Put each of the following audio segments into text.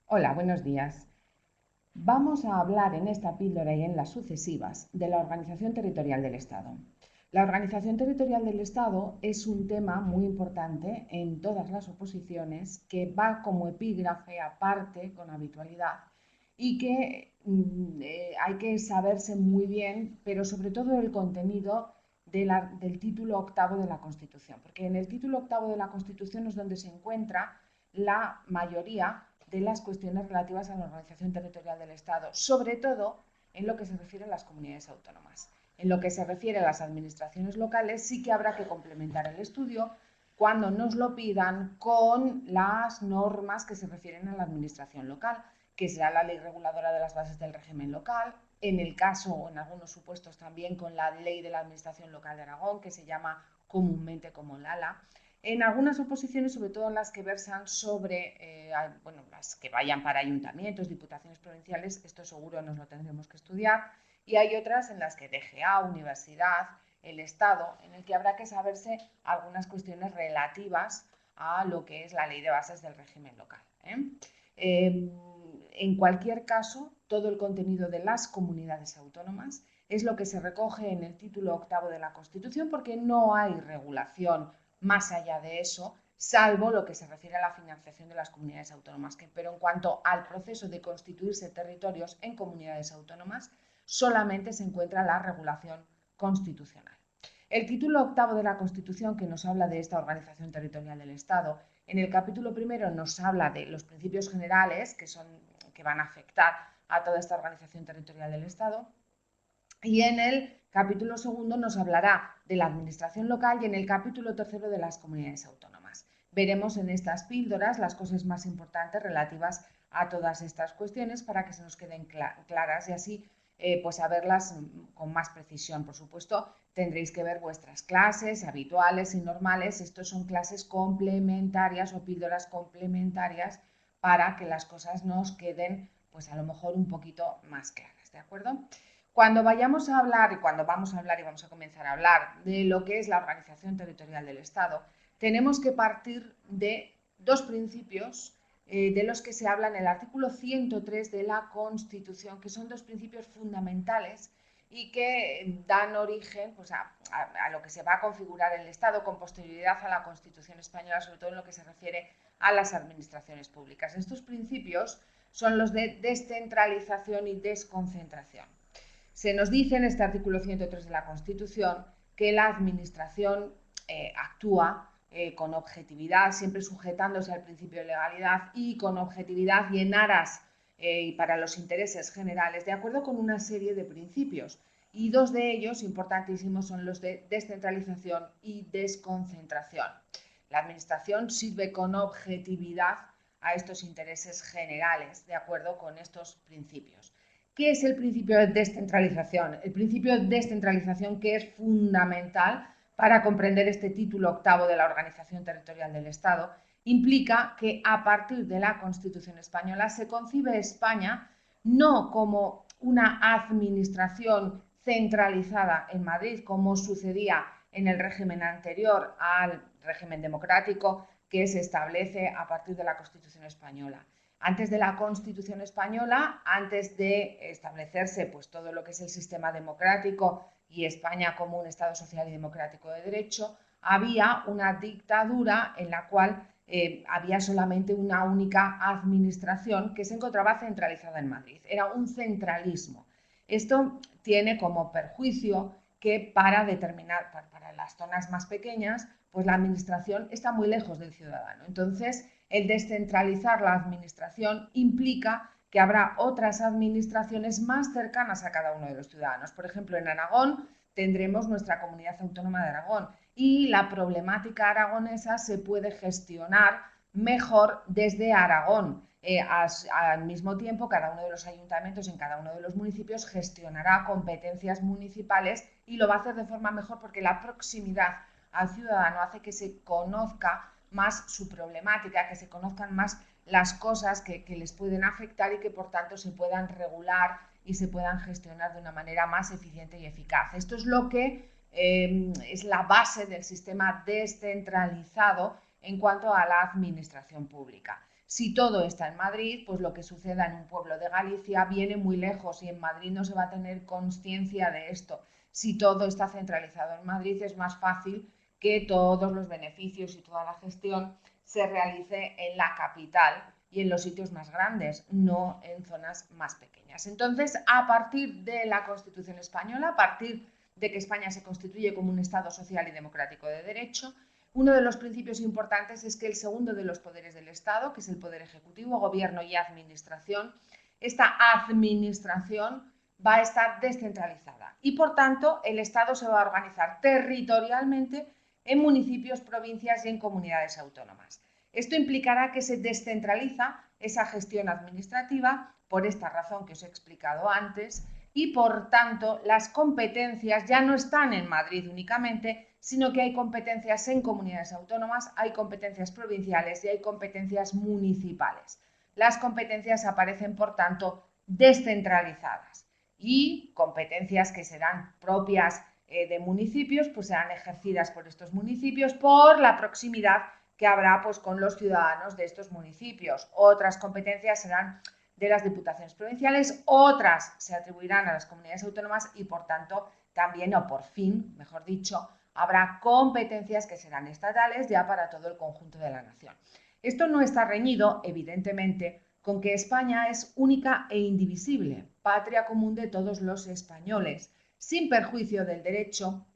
Hola, buenos días. Vamos a hablar en esta píldora y en las sucesivas de la organización territorial del Estado. La organización territorial del Estado es un tema muy importante en todas las oposiciones que va como epígrafe aparte con habitualidad y que hay que saberse muy bien, pero sobre todo el contenido del título octavo de la Constitución, porque en el título octavo de la Constitución es donde se encuentra la mayoría de las cuestiones relativas a la organización territorial del Estado, sobre todo en lo que se refiere a las comunidades autónomas. En lo que se refiere a las administraciones locales, sí que habrá que complementar el estudio cuando nos lo pidan con las normas que se refieren a la administración local, que será la ley reguladora de las bases del régimen local, en el caso o en algunos supuestos también con la ley de la administración local de Aragón, que se llama comúnmente como LALA, en algunas oposiciones, sobre todo en las que versan sobre, bueno, las que vayan para ayuntamientos, diputaciones provinciales, esto seguro nos lo tendremos que estudiar, y hay otras en las que DGA, universidad, el Estado, en el que habrá que saberse algunas cuestiones relativas a lo que es la ley de bases del régimen local. En cualquier caso, todo el contenido de las comunidades autónomas es lo que se recoge en el título octavo de la Constitución porque no hay regulación más allá de eso, salvo lo que se refiere a la financiación de las comunidades autónomas. Pero en cuanto al proceso de constituirse territorios en comunidades autónomas, solamente se encuentra la regulación constitucional. El título octavo de la Constitución, que nos habla de esta organización territorial del Estado, en el capítulo primero nos habla de los principios generales que van a afectar a toda esta organización territorial del Estado, y en el capítulo segundo nos hablará de la administración local y en el capítulo tercero de las comunidades autónomas. Veremos en estas píldoras las cosas más importantes relativas a todas estas cuestiones para que se nos queden claras y así pues saberlas con más precisión. Por supuesto, tendréis que ver vuestras clases habituales y normales. Estos son clases complementarias o píldoras complementarias para que las cosas nos queden pues a lo mejor un poquito más claras, ¿de acuerdo? Cuando vayamos a hablar y cuando vamos a hablar y vamos a comenzar a hablar de lo que es la organización territorial del Estado, tenemos que partir de dos principios de los que se habla en el artículo 103 de la Constitución, que son dos principios fundamentales y que dan origen pues, a lo que se va a configurar el Estado con posterioridad a la Constitución española, sobre todo en lo que se refiere a las administraciones públicas. Estos principios son los de descentralización y desconcentración. Se nos dice en este artículo 103 de la Constitución que la Administración actúa con objetividad, siempre sujetándose al principio de legalidad y con objetividad y en aras y para los intereses generales, de acuerdo con una serie de principios. Y dos de ellos, importantísimos, son los de descentralización y desconcentración. La Administración sirve con objetividad a estos intereses generales, de acuerdo con estos principios. ¿Qué es el principio de descentralización? El principio de descentralización que es fundamental para comprender este título octavo de la Organización Territorial del Estado implica que a partir de la Constitución española se concibe España no como una administración centralizada en Madrid, como sucedía en el régimen anterior al régimen democrático que se establece a partir de la Constitución española. Antes de la Constitución española, antes de establecerse pues, todo lo que es el sistema democrático y España como un Estado social y democrático de derecho, había una dictadura en la cual había solamente una única administración que se encontraba centralizada en Madrid. Era un centralismo. Esto tiene como perjuicio que para determinar, para las zonas más pequeñas, pues la administración está muy lejos del ciudadano. Entonces, el descentralizar la administración implica que habrá otras administraciones más cercanas a cada uno de los ciudadanos. Por ejemplo, en Aragón tendremos nuestra comunidad autónoma de Aragón y la problemática aragonesa se puede gestionar mejor desde Aragón. Al mismo tiempo, cada uno de los ayuntamientos en cada uno de los municipios gestionará competencias municipales y lo va a hacer de forma mejor porque la proximidad al ciudadano hace que se conozca más su problemática, que se conozcan más las cosas que les pueden afectar y que por tanto se puedan regular y se puedan gestionar de una manera más eficiente y eficaz. Esto es lo que es la base del sistema descentralizado en cuanto a la administración pública. Si todo está en Madrid, pues lo que suceda en un pueblo de Galicia viene muy lejos y en Madrid no se va a tener conciencia de esto. Si todo está centralizado en Madrid, es más fácil que todos los beneficios y toda la gestión se realice en la capital y en los sitios más grandes, no en zonas más pequeñas. Entonces, a partir de la Constitución española, a partir de que España se constituye como un Estado social y democrático de derecho, uno de los principios importantes es que el segundo de los poderes del Estado, que es el poder ejecutivo, gobierno y administración, esta administración va a estar descentralizada y, por tanto, el Estado se va a organizar territorialmente en municipios, provincias y en comunidades autónomas. Esto implicará que se descentraliza esa gestión administrativa por esta razón que os he explicado antes y, por tanto, las competencias ya no están en Madrid únicamente, sino que hay competencias en comunidades autónomas, hay competencias provinciales y hay competencias municipales. Las competencias aparecen, por tanto, descentralizadas y competencias que serán propias de municipios, pues serán ejercidas por estos municipios por la proximidad que habrá pues con los ciudadanos de estos municipios. Otras competencias serán de las diputaciones provinciales, otras se atribuirán a las comunidades autónomas y, por tanto, también, o por fin, mejor dicho, habrá competencias que serán estatales ya para todo el conjunto de la nación. Esto no está reñido, evidentemente, con que España es única e indivisible, patria común de todos los españoles, sin perjuicio del derecho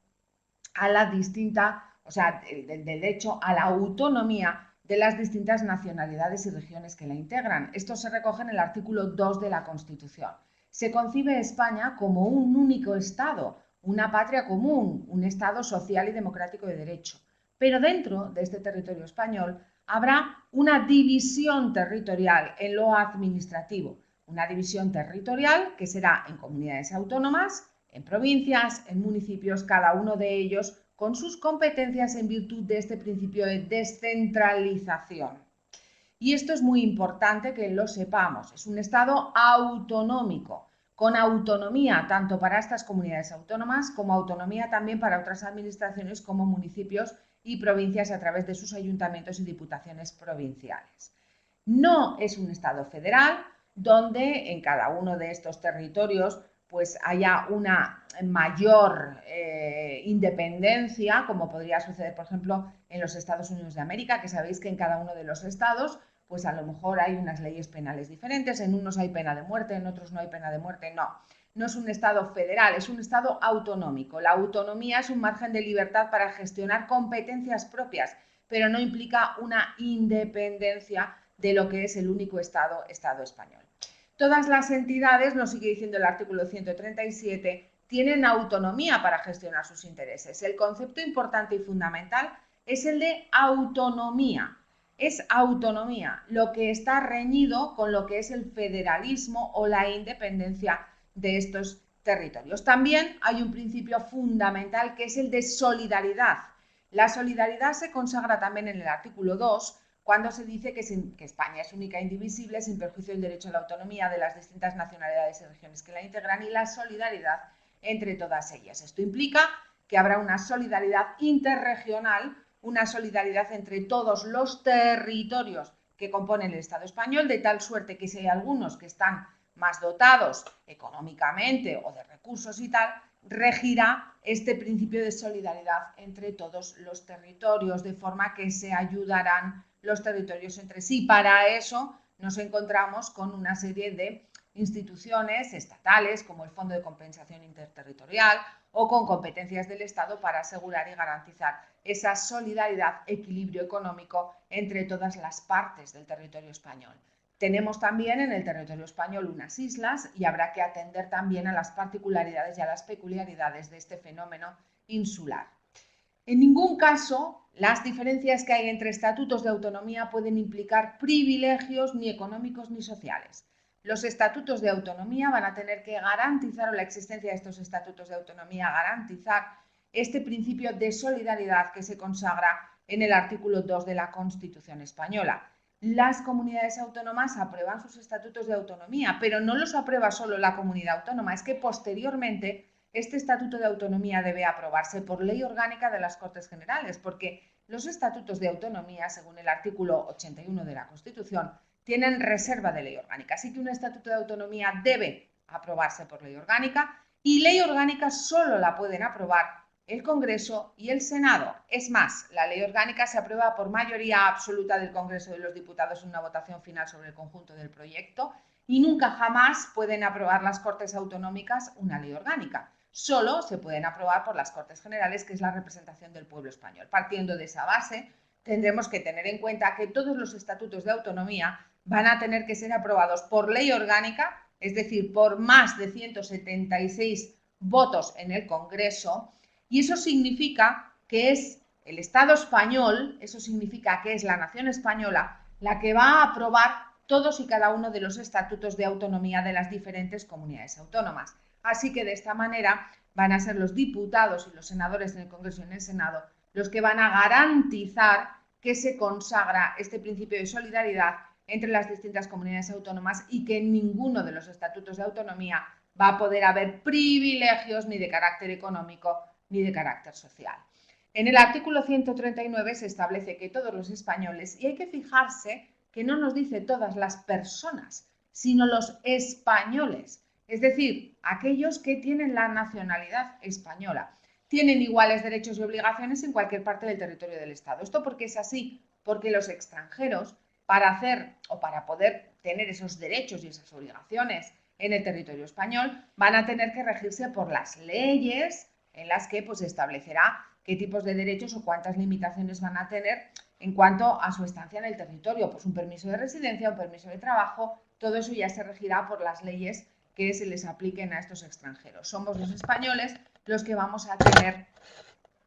a la distinta, o sea, del derecho a la autonomía de las distintas nacionalidades y regiones que la integran. Esto se recoge en el artículo 2 de la Constitución. Se concibe España como un único Estado, una patria común, un Estado social y democrático de derecho. Pero dentro de este territorio español habrá una división territorial en lo administrativo, una división territorial que será en comunidades autónomas, en provincias, en municipios, cada uno de ellos con sus competencias en virtud de este principio de descentralización. Y esto es muy importante que lo sepamos. Es un Estado autonómico, con autonomía tanto para estas comunidades autónomas como autonomía también para otras administraciones como municipios y provincias a través de sus ayuntamientos y diputaciones provinciales. No es un Estado federal donde en cada uno de estos territorios pues haya una mayor independencia, como podría suceder, por ejemplo, en los Estados Unidos de América, que sabéis que en cada uno de los estados pues a lo mejor hay unas leyes penales diferentes, en unos hay pena de muerte, en otros no hay pena de muerte, no. No es un Estado federal, es un Estado autonómico. La autonomía es un margen de libertad para gestionar competencias propias, pero no implica una independencia de lo que es el único Estado español. Todas las entidades, nos sigue diciendo el artículo 137, tienen autonomía para gestionar sus intereses. El concepto importante y fundamental es el de autonomía. Es autonomía, lo que está reñido con lo que es el federalismo o la independencia de estos territorios. También hay un principio fundamental que es el de solidaridad. La solidaridad se consagra también en el artículo 2, cuando se dice que España es única e indivisible sin perjuicio del derecho a la autonomía de las distintas nacionalidades y regiones que la integran y la solidaridad entre todas ellas. Esto implica que habrá una solidaridad interregional, una solidaridad entre todos los territorios que componen el Estado español, de tal suerte que si hay algunos que están más dotados económicamente o de recursos y tal, regirá este principio de solidaridad entre todos los territorios, de forma que se ayudarán los territorios entre sí. Para eso nos encontramos con una serie de instituciones estatales como el Fondo de Compensación Interterritorial o con competencias del Estado para asegurar y garantizar esa solidaridad, equilibrio económico entre todas las partes del territorio español. Tenemos también en el territorio español unas islas y habrá que atender también a las particularidades y a las peculiaridades de este fenómeno insular. En ningún caso las diferencias que hay entre estatutos de autonomía pueden implicar privilegios ni económicos ni sociales. Los estatutos de autonomía van a tener que garantizar, o la existencia de estos estatutos de autonomía, garantizar este principio de solidaridad que se consagra en el artículo 2 de la Constitución española. Las comunidades autónomas aprueban sus estatutos de autonomía, pero no los aprueba solo la comunidad autónoma, es que posteriormente este estatuto de autonomía debe aprobarse por ley orgánica de las Cortes Generales, porque los estatutos de autonomía, según el artículo 81 de la Constitución, tienen reserva de ley orgánica. Así que un estatuto de autonomía debe aprobarse por ley orgánica y ley orgánica solo la pueden aprobar el Congreso y el Senado. Es más, la ley orgánica se aprueba por mayoría absoluta del Congreso de los Diputados en una votación final sobre el conjunto del proyecto y nunca jamás pueden aprobar las Cortes Autonómicas una ley orgánica. Solo se pueden aprobar por las Cortes Generales, que es la representación del pueblo español. Partiendo de esa base, tendremos que tener en cuenta que todos los estatutos de autonomía van a tener que ser aprobados por ley orgánica, es decir, por más de 176 votos en el Congreso, y eso significa que es el Estado español, eso significa que es la nación española la que va a aprobar todos y cada uno de los estatutos de autonomía de las diferentes comunidades autónomas. Así que de esta manera van a ser los diputados y los senadores en el Congreso y en el Senado los que van a garantizar que se consagra este principio de solidaridad entre las distintas comunidades autónomas y que en ninguno de los estatutos de autonomía va a poder haber privilegios ni de carácter económico ni de carácter social. En el artículo 139 se establece que todos los españoles, y hay que fijarse que no nos dice todas las personas, sino los españoles, es decir, aquellos que tienen la nacionalidad española, tienen iguales derechos y obligaciones en cualquier parte del territorio del Estado. ¿Esto por qué es así? Porque los extranjeros, para hacer o para poder tener esos derechos y esas obligaciones en el territorio español, van a tener que regirse por las leyes en las que pues, establecerá qué tipos de derechos o cuántas limitaciones van a tener en cuanto a su estancia en el territorio, pues un permiso de residencia, un permiso de trabajo, todo eso ya se regirá por las leyes que se les apliquen a estos extranjeros. Somos los españoles los que vamos a tener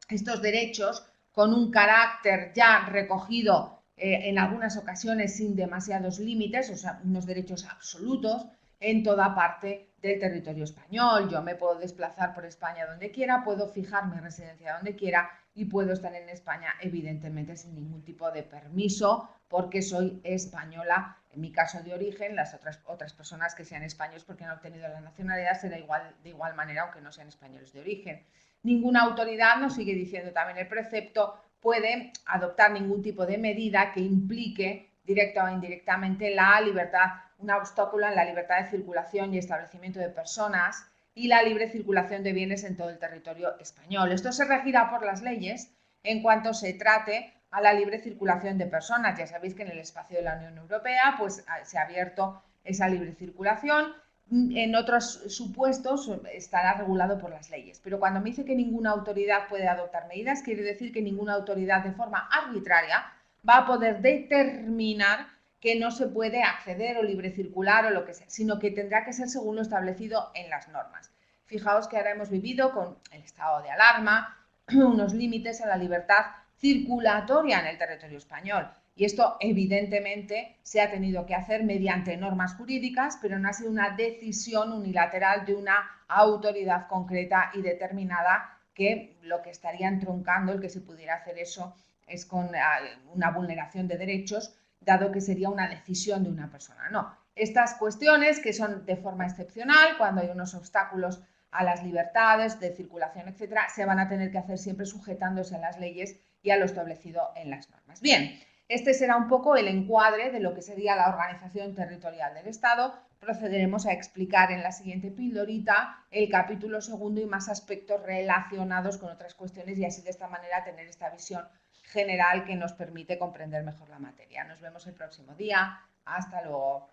estos derechos con un carácter ya recogido en algunas ocasiones sin demasiados límites, o sea, unos derechos absolutos en toda parte del territorio español. Yo me puedo desplazar por España donde quiera, puedo fijar mi residencia donde quiera y puedo estar en España evidentemente sin ningún tipo de permiso porque soy española, en mi caso de origen. Las otras personas que sean españoles porque han obtenido la nacionalidad será de igual manera aunque no sean españoles de origen. Ninguna autoridad, nos sigue diciendo también el precepto, puede adoptar ningún tipo de medida que implique directa o indirectamente la libertad, un obstáculo en la libertad de circulación y establecimiento de personas y la libre circulación de bienes en todo el territorio español. Esto se regirá por las leyes en cuanto se trate a la libre circulación de personas. Ya sabéis que en el espacio de la Unión Europea pues, se ha abierto esa libre circulación. En otros supuestos estará regulado por las leyes. Pero cuando me dice que ninguna autoridad puede adoptar medidas, quiere decir que ninguna autoridad de forma arbitraria va a poder determinar que no se puede acceder o libre circular o lo que sea, sino que tendrá que ser según lo establecido en las normas. Fijaos que ahora hemos vivido con el estado de alarma, unos límites a la libertad circulatoria en el territorio español. Y esto evidentemente se ha tenido que hacer mediante normas jurídicas, pero no ha sido una decisión unilateral de una autoridad concreta y determinada, que lo que estaría entroncando el que se pudiera hacer eso es con una vulneración de derechos, dado que sería una decisión de una persona. No, estas cuestiones que son de forma excepcional, cuando hay unos obstáculos a las libertades de circulación, etcétera, se van a tener que hacer siempre sujetándose a las leyes y a lo establecido en las normas. Bien, este será un poco el encuadre de lo que sería la organización territorial del Estado. Procederemos a explicar en la siguiente pildorita el capítulo segundo y más aspectos relacionados con otras cuestiones y así de esta manera tener esta visión general que nos permite comprender mejor la materia. Nos vemos el próximo día. Hasta luego.